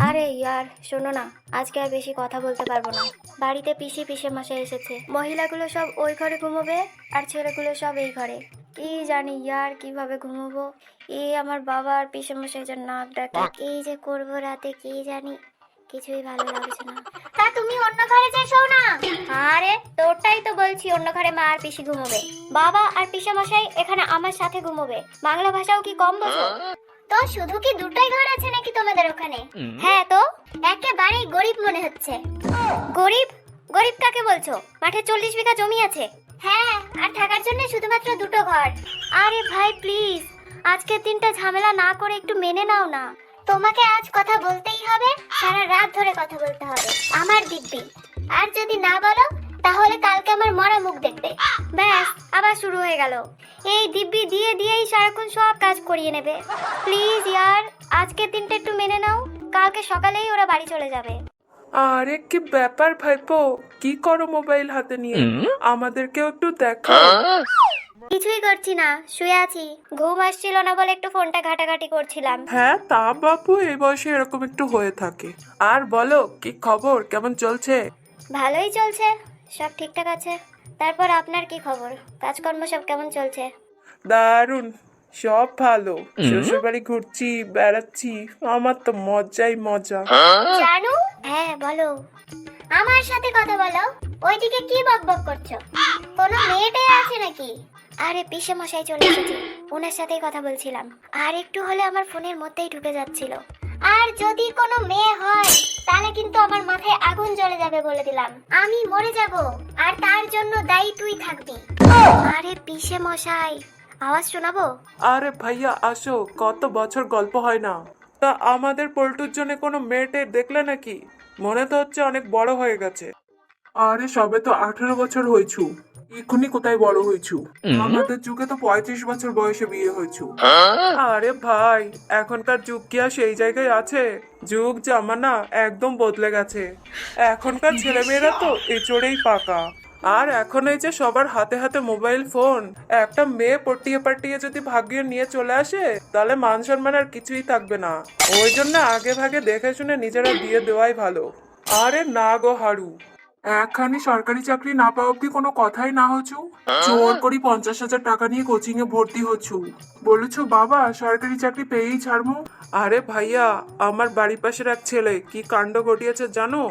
আরে ইয়ার শোনো না, আজকে আর বেশি কথা বলতে পারবো না। বাড়িতে পিসে মশাই এসেছে। মহিলাগুলো সব ওই ঘরে ঘুমোবে আর ছেলেগুলো সব এই ঘরে। কি জানি ইয়ার কিভাবে ঘুমোবো। এই আমার বাবা আর পিসে মশাই যে নাক ডাকে, এই যে করবো রাতে কি জানি, কিছুই ভালো লাগছে না। তা তুমি অন্য ঘরে যাই শোও না। আরে তোরটাই তো বলছি, অন্য ঘরে মা আর পিসি ঘুমোবে, বাবা আর পিসে মশাই এখানে আমার সাথে ঘুমোবে। বাংলা ভাষাও কি কম বোঝো? তো শুধু কি দুটোই ঘর আছে নাকি তোমাদের ওখানে? হ্যাঁ তো একেবারেই গরিব মনে হচ্ছে। গরিব? গরিব কাকে বলছো? মাঠে 40 বিঘা জমি আছে। হ্যাঁ, আর থাকার জন্য শুধুমাত্র দুটো ঘর। আরে ভাই প্লিজ, আজকের দিনটা ঝামেলা না করে একটু মেনে নাও না। তোমাকে আজ কথা বলতেই হবে, সারা রাত ধরে কথা বলতে হবে আমার দিব্যি। আর যদি না বলো তাহলে কালকে আমার মরা মুখ দেখবে। ব্যাস, আবার শুরু হয়ে গেল। এই দিব্যি দিয়ে দিয়েই সারাক্ষণ সব কাজ করিয়ে নেবে। প্লিজ ইয়ার, আজকের দিনটা একটু মেনে নাও, কালকে সকালেই ওরা বাড়ি চলে যাবে। আরে কি ব্যাপার ভাইপো, কি করো মোবাইল হাতে নিয়ে? আমাদেরকেও একটু দেখো। কিছুই করছি না, শুয়ে আছি। ঘুম আসছিল না বলে একটু ফোনটা ঘাটাঘাটি করছিলাম। হ্যাঁ তা বাপু, এই বয়সে এরকম একটু হয়ে থাকে। আর বলো, কি খবর, কেমন চলছে? ভালোই চলছে, সব ঠিকঠাক আছে। তারপর আপনার কি খবর? কাজকর্ম সব কেমন চলছে? দারুন, সব ভালো। শ্বশুর বাড়ি ঘুরছি, বেড়াচ্ছি, আমার তো মজাই মজা। জানু? হ্যাঁ বলো। আমার সাথে কথা বলো। ওইদিকে কি বকবক করছো? কোনো মেয়েটে আছে নাকি? আরে পিসে মশাই চলে এসেছে, ওনার সাথেই কথা বলছিলাম। আর একটু হলে আমার ফোনের মধ্যেই ঢুকে যাচ্ছিল। আর যদি কোনো মেয়ে হয় তাহলে কিন্তু আমার মাথায় আগুন জ্বলে যাবে বলে দিলাম। আমি মরে যাব, আর তার জন্য দায়ী তুই থাকবি। আরে পিসে মশাই, আওয়াজ শোনাবো? আরে ভাইয়া আসো, কত বছর গল্প হয় না। তা আমাদের পল্টুর জন্য কোনো মেয়েটে দেখলে নাকি? মনে তো হচ্ছে অনেক বড় হয়ে গেছে। আরে সবে তো 18 বছর হয়েছু, এখনই কোথায় বড় হয়েছু? আমাদের যুগে তো 35 বছর বয়সে বিয়ে হয়েছু। আরে ভাই, এখনকার যুগ কি আর সেই জায়গায় আছে? যুগ জামানা একদম বদলে গেছে। এখনকার ছেলেমেয়েরা তো এচড়েই পাকা। আর এখন এই যে সবার হাতে হাতে মোবাইল ফোন, একটা মেয়ে পটিয়ে পাটিয়ে যদি ভাগিয়ে নিয়ে চলে আসে তাহলে মান সম্মান আর কিছুই থাকবে না। ওই জন্য আগে ভাগে দেখে শুনে নিজেরা দিয়ে দেওয়াই ভালো। আরে না গো হারু, একখানি সরকারি চাকরি না পাওয়া অব্দি কোনো কথাই না হচ্ছু। জোর করি 50,000 টাকা নিয়ে কোচিং এ ভর্তি হচ্ছু, বলেছো বাবা সরকারি চাকরি পেয়েই ছাড়বো। আরে ভাইয়া, আমার বাড়ির পাশের এক ছেলে কি কাণ্ড ঘটিয়েছে জানো?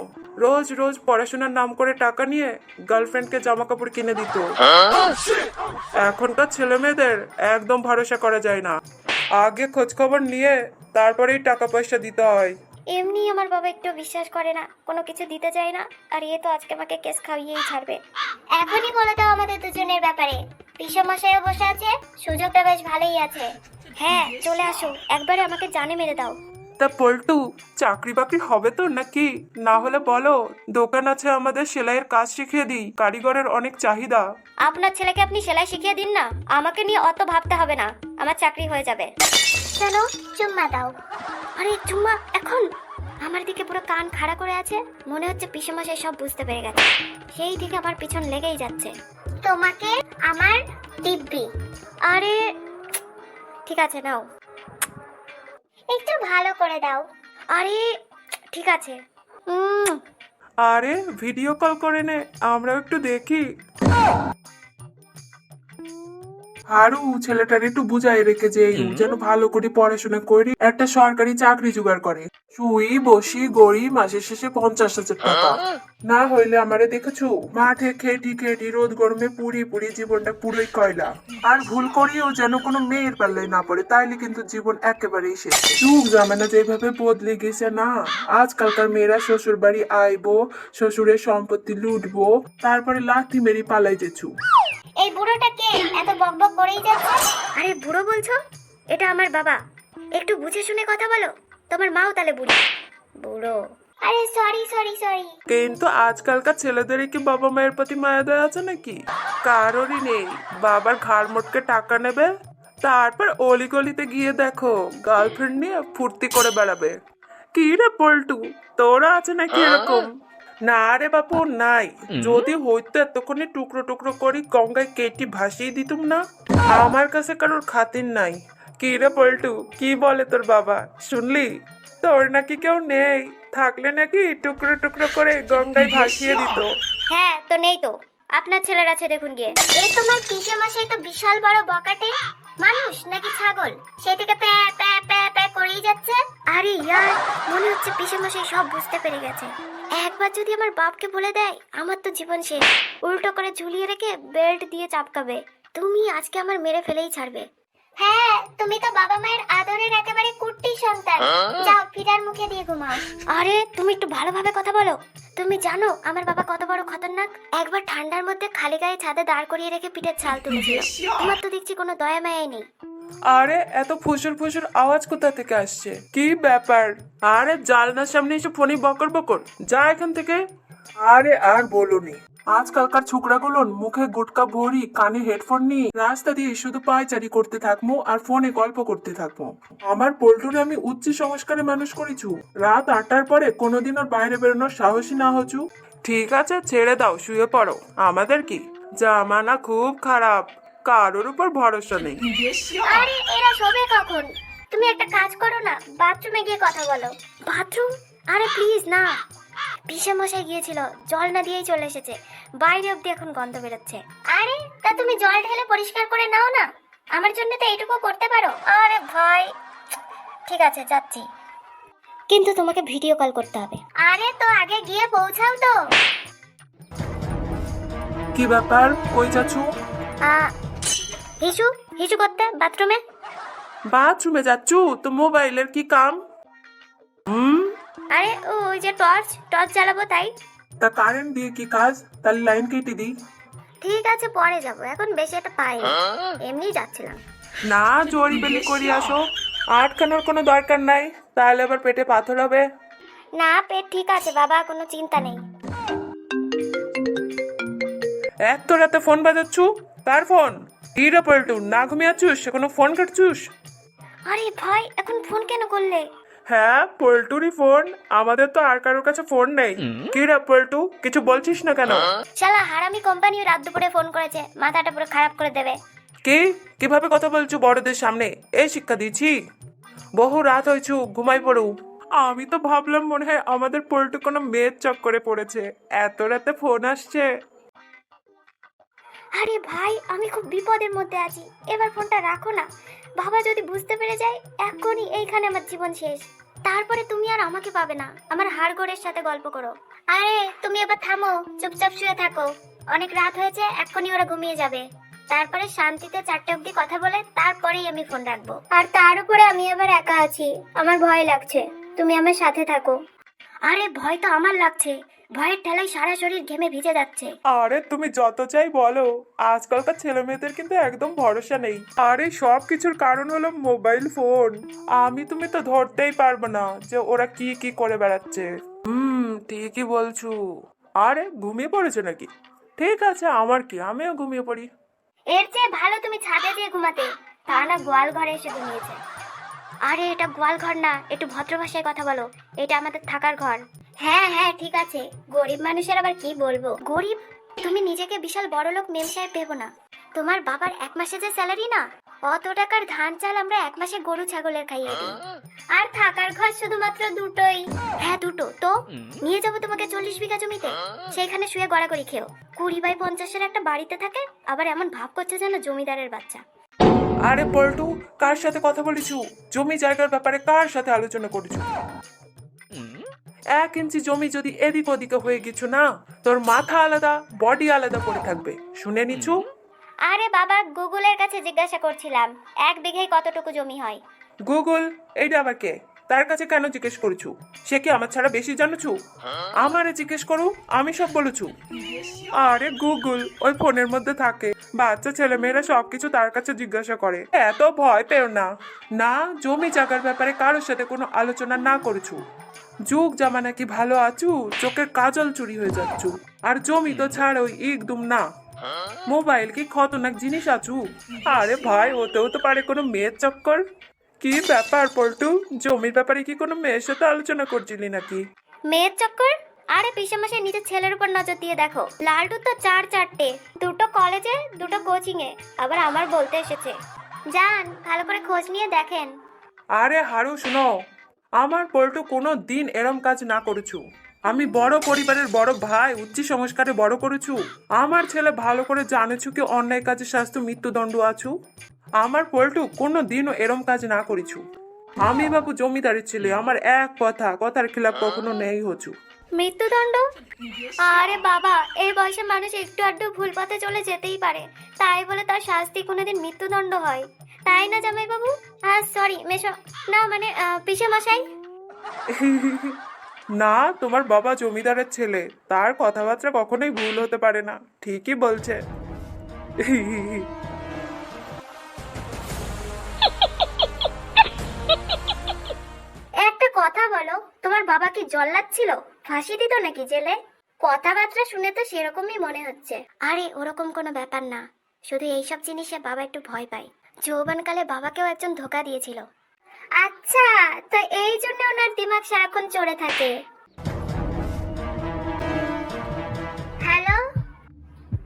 রোজ রোজ পড়াশোনার নাম করে টাকা নিয়ে গার্লফ্রেন্ডকে জামা কাপড় কিনে দিত। এখনকার ছেলে মেয়েদের একদম ভরসা করা যায় না। আগে খোঁজ খবর নিয়ে তারপরেই টাকা পয়সা দিতে হয়। এমনি আমার বাবা একটু বিশ্বাস করে না, কোনো কিছু দিতে চায় না। আর এ তো আজকে আমাকে কেস খাইয়েই ছাড়বে। এখনই বলে দাও আমাদের দুজনের ব্যাপারে। পিসমশাইও বসে আছে, সুযোগটা বেশ ভালোই আছে। হ্যাঁ চলে আসো, একবারে আমাকে জানে মেরে দাও। তা পল্টু, চাকরি বাকরি হবে তো নাকি? না হলে বলো, দোকান আছে আমাদের, সেলাইয়ের কাজ শিখিয়ে দিই, কারিগরের অনেক চাহিদা। আপনার ছেলেকে আপনি সেলাই শিখিয়ে দিন না, আমাকে নিয়ে অত ভাবতে হবে না, আমার চাকরি হয়ে যাবে। চলো চুম্মা দাও। আরে চুম্মা এখন? আমার দিকে পুরো কান খাড়া করে আছে, মনে হচ্ছে পিসেমশাই সব বুঝতে পেরে গেছে। সেই থেকে আমার পিছন লেগেই যাচ্ছে। তোমাকে আমার দিব্যি। আরে ঠিক আছে নাও, একটু ভালো করে দাও। আরে ঠিক আছে। আরে ভিডিও কল করে নে, আমরাও একটু দেখি। আরো ছেলেটার একটু বুঝাই রেখে যে যেন ভালো করে পড়াশোনা করে একটা সরকারি চাকরি জোগাড় করে। শুই বসি গড়ি মাসের শেষে 50,000 টাকা। না হইলে আমারে দেখেছো, মাঠে খেটি খেটি রোদ গরমে পুড়ি পুড়ি জীবনটা পুরোই কয়লা। আর ভুল করিও যেন কোনো মেয়ের পাল্লায় না পড়ে, তাইলে কিন্তু জীবন একেবারেই শেষ। যুগ জামানা যেভাবে বদলে গেছে না, আজকালকার মেয়েরা শ্বশুর বাড়ি আইবো, শ্বশুরের সম্পত্তি লুটবো, তারপরে লাথি মেরি পালাই যেছু। এই বুড়োটা কে এত বকবক করেই যাচ্ছে? আরে বুড়ো বলছো? এটা আমার বাবা, একটু বুঝে শুনে কথা বলো। তোমার মাও তাহলে বুড়ি। বুড়ো? আরে সরি সরি সরি। কিন্তু আজকালকার ছেলেদের কি বাবা মায়ের প্রতি মায়া দয়া আছে নাকি? কারোরই নেই। বাবার ঘাড় মোটকে টাকা নেবে, তারপর অলিগলিতে গিয়ে দেখো গার্লফ্রেন্ড নিয়ে ফুর্তি করে বেড়াবে। কি রে পল্টু, তোরা আছে নাকি এরকম? না রে বাপু নাই। যদি হইতো এতক্ষণে টুকরো টুকরো করি গঙ্গায় কেটে ভাসিয়ে দিতুম না। আমার কাছে কারোর খাতির নাই, কি রে পল্টু, কি বলে তোর বাবা শুনলি? তোর নাকি কেউ নেই, থাকলে নাকি টুকরো টুকরো করে গঙ্গায় ভাসিয়ে দিত। হ্যাঁ তো নেই তো, আপনার ছেলের আছে দেখুন গিয়ে। এই তোমার পিসে মশাই তো বিশাল বড় বকাটে, মানুষ নাকি ছাগল, সেই থেকে প্যা প্যা প্যা প্যা করেই যাচ্ছে। আরে ইয়ার, মনে হচ্ছে পিসে মশাই সব বুঝতে পেরে গেছে। একবার যদি আমার বাপকে বলে দেয়, আমার তো জীবন শেষ। উল্টো করে ঝুলিয়ে রেখে বেল্ট দিয়ে চাপকাবে। তুমি আজকে আমার মেরে ফেলেই ছাড়বে। হ্যাঁ, তুমি তো বাবা মায়ের আদরের একেবারে কুট্টি সন্তান। যাও ফিরার মুখে দিয়ে ঘুমাও। আরে তুমি একটু ভালোভাবে কথা বলো। তুমি জানো আমার বাবা কত বড় খতরনাক? একবার ঠান্ডার মধ্যে খালি গায়ে ছাদে দাঁড় করিয়ে রেখে পিঠের ছাল তুলেছিল। তোমার তো দেখছি কোনো দয়া মায়াই নেই। আরে এত ফুসুর ফুসুর আওয়াজ কোথা থেকে আসছে? কি ব্যাপার? আরে জানলার সামনে এসে ফোনে বকর বকর, যা এখান থেকে। আরে আর বলুনি, আজকালকার ছোকরাগুলো মুখে গুটকা ভরি, কানে হেডফোন নিয়ে রাস্তা দিয়ে শুধু পায়চারি করতে থাকবো আর ফোনে গল্প করতে থাকবো। আমার পল্টুরে আমি উচ্চ সংস্কারে মানুষ করেছু। রাত 8টার পরে কোনোদিন ওর বাইরে বেরোনোর সাহসী না হচু। ঠিক আছে ছেড়ে দাও, শুয়ে পড়ো। আমাদের কি জামানা খুব খারাপ, কারোর উপর ভরসা নেই। আরে এরা শোবে কখন? তুমি একটা কাজ করো না, বাথরুমে গিয়ে কথা বলো। বাথরুম? আরে প্লিজ না। পিসে মশাই গিয়েছিল, জল না দিয়েই চলে এসেছে। বাইরে অব্দি এখন গন্ধ বেরোচ্ছে। আরে তা তুমি জল ঢেলে পরিষ্কার করে নাও না, আমার জন্য তো এইটুকু করতে পারো। আরে ভাই, ঠিক আছে যাচ্ছি, কিন্তু তোমাকে ভিডিও কল করতে হবে। আরে তো আগে গিয়ে পৌঁছাও তো। কি ব্যাপার, কই যাচ্ছু? হিসু হিসু করতে বাথরুমে। বাথরুমে যাচ্ছু তো মোবাইলের কি কাম? আরে ওই যে টর্চ টর্চ জ্বালাবো তাই। তা কারেন্ট দিয়ে কি কাজ? তাহলে লাইন কেটে দিই। ঠিক আছে পরে যাব, এখন বেশি একটা পাই না, এমনি যাচ্ছিলাম। না, জোরি বেলি করি আসো, আটকানোর কোনো দরকার নাই, তাহলে আবার পেটে পাথর হবে। না পেট ঠিক আছে বাবা, কোনো চিন্তা নেই। এত রাতে ফোন বাজাচ্ছু? তার ফোন? হিরো পল্টু, না ঘুমিয়ে আছুস কোনো ফোন কাটছুস? আরে ভাই এখন ফোন কেন করলে? হ্যাঁ পল্টুরই ফোন, আমাদের তো আর কারোর কাছে ফোন নেই। কি রে পল্টু, কিছু বলছিস না কেন? শালা হারামি কোম্পানি রাত দুপুরে ফোন করেছে, মাথাটা পুরো খারাপ করে দেবে। কি কিভাবে কথা বলছো বড়দের সামনে? এই শিক্ষা দিচ্ছি? বহু রাত হয়েছু, ঘুমাই পড়ু। আমি তো ভাবলাম মনে হয় আমাদের পল্টু কোনো মেয়ের চক্করে পড়েছে, এত রাতে ফোন আসছে। আরে ভাই আমি খুব বিপদের মধ্যে আছি, এবার ফোনটা রাখো না। বাবা যদি বুঝতে পেরে যায়, এক্ষুনি এইখানে আমার জীবন শেষ। তারপরে তুমি আর আমাকে পাবে না, আমার হাড়গোড়ের সাথে গল্প করো। আরে তুমি এবার থামো, চুপচাপ শুয়ে থাকো। অনেক রাত হয়েছে, এক্ষুনি ওরা ঘুমিয়ে যাবে। তারপরে শান্তিতে 4টে অবধি কথা বলে তারপরেই আমি ফোন রাখবো। আর তার উপরে আমি এবার একা আছি, আমার ভয় লাগছে, তুমি আমার সাথে থাকো। আরে ভয় তো আমার লাগছে, ভয়ের ঠেলায় সারা শরীর ঘেমে ভিজে যাচ্ছে। আরে তুমি যত চাই বলো, আজকালকার ছেলে মেয়েদের কিন্তু একদম ভরসা নেই। আরে সব কিছুর কারণ হলো মোবাইল ফোন। তুমি তো ধরতেই পারবে না যে ওরা কি কি করে বেড়াচ্ছে। ঠিকই বলছো। আরে ঘুমিয়ে পড়েছো নাকি? ঠিক আছে, আমার কি, আমিও ঘুমিয়ে পড়ি। এর চেয়ে ভালো তুমি ছাদে দিয়ে ঘুমাতে, তা না গোয়াল ঘরে এসে ঘুমিয়েছে। আরে এটা গোয়াল ঘর না, একটু ভদ্র ভাষায় কথা বলো, এটা আমাদের থাকার ঘর। হ্যাঁ হ্যাঁ ঠিক আছে, গরিব মানুষের আবার কি বলবো। গরিব? তুমি নিজেকে বিশাল বড়লোক মেম সাহেব ভেবো না। তোমার বাবার 1 মাসে যে স্যালারি না, অত টাকার ধান চাল আমরা 1 মাসে গরু ছাগলের খাইয়ে দিই। আর থাকার ঘর শুধুমাত্র দুটোই। হ্যাঁ দুটো তো, নিয়ে যাবো তোমাকে 40 বিঘা জমিতে, সেখানে শুয়ে গড়াগড়ি খেও। 20/50-এর একটা বাড়িতে থাকে, আবার এমন ভাব করছে যেন জমিদারের বাচ্চা। আরে পল্টু, কার সাথে কথা বলেছু? জমি জায়গার ব্যাপারে কার সাথে আলোচনা করেছু? 1 ইঞ্চি জমি যদি এদিক ওদিকে হয়ে গেছো না, তোর মাথা আলাদা বডি আলাদা পড়ে থাকবে, শুনে নিছু? আরে বাবা গুগলের কাছে জিজ্ঞাসা করছিলাম, 1 বিঘায় কতটুকু জমি হয়। গুগল? এইটা আবার কে? তার কাছে কেন জিজ্ঞেস করছু? সে কি আমার ছাড়া বেশি জানুছু? আমারে জিজ্ঞেস করু, আমি সব বলেছু। আরে গুগল ওই ফোনের মধ্যে থাকে, বাচ্চা ছেলে মেয়েরা সবকিছু তার কাছে জিজ্ঞাসা করে, এত ভয় পেও না। না, জমি জায়গার ব্যাপারে কারোর সাথে কোনো আলোচনা না করেছু। যুগ জামানা কি ভালো আছু, চোখের কাজল চুরি হয়ে যাচ্ছু। আর জমি তো ছাড়োই একদম না। মোবাইল কি খতরনাক জিনিস আছু? আরে ভাই, ওতেও তো পারে কোনো মেয়ের চক্কর। কি ব্যাপার পল্টু, জমির ব্যাপারে কি কোনো মেয়ের সাথে আলোচনা করছিলি নাকি? মেয়ের চক্কর? আরে পিসে মাসে নিজের ছেলের উপর নজর দিয়ে দেখো, লালটু তো 4-4টে, 2টো কলেজে 2টো কোচিং এ, আবার আমার বলতে এসেছে। যান, ভালো করে খোঁজ নিয়ে দেখেন। আরে হারু শোনো, আমার পল্টু কোনো দিন এরম কাজ না করেছু। আমি বড় পরিবারের বড় ভাই, উচ্চ সংস্কারে বড় করেছু। আমার ছেলে ভালো করে জানেছু কি অন্যায় কাজে শাস্তি মৃত্যুদণ্ড আছু। আমার পল্টু কোনো দিনও এরম কাজ না করেছু। আমি বাবু জমিদারের ছেলে, আমার এক কথার খিলাফ কখনো নেই হচু। মৃত্যুদণ্ড? আরে বাবা, এই বয়সে মানুষ একটু আধটু ভুল পথে চলে যেতেই পারে, তাই বলে তার শাস্তি কোনোদিন মৃত্যুদণ্ড হয়? তাই না জামাই বাবু? সরি মেশো, না মানে পিসে মশাই। না, তোমার বাবা জমিদারের ছেলে, তার কথাবার্তা কখনোই ভুল হতে পারে না, ঠিকই বলছে। একটা কথা বলো, তোমার বাবা কি জল্লাদ ছিল? ফাঁসি দিত নাকি জেলে? কথাবার্তা শুনে তো সেরকমই মনে হচ্ছে। আরে ওরকম কোনো ব্যাপার না, শুধু এইসব জিনিসে বাবা একটু ভয় পায়। যৌবনকালে বাবাকেও একজন ধোকা দিয়েছিল। আচ্ছা, তো এই জন্য ওনার দিমাগ সারাক্ষণ চড়ে থাকে। হ্যালো,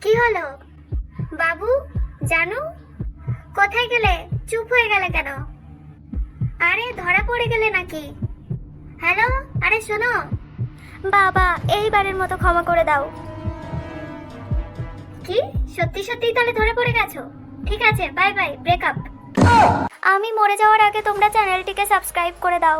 কি হলো বাবু? জানু, কোথায় গেলে? চুপ হয়ে গেলে কেন? আরে ধরা পড়ে গেলে নাকি? হ্যালো, আরে শোনো বাবা, এইবারের মতো ক্ষমা করে দাও। কি সত্যি সত্যি তাহলে ধরে পড়ে গেছো? ঠিক আছে, বাই বাই, ব্রেকআপ। আমি মরে যাওয়ার আগে তোমরা চ্যানেলটিকে সাবস্ক্রাইব করে দাও।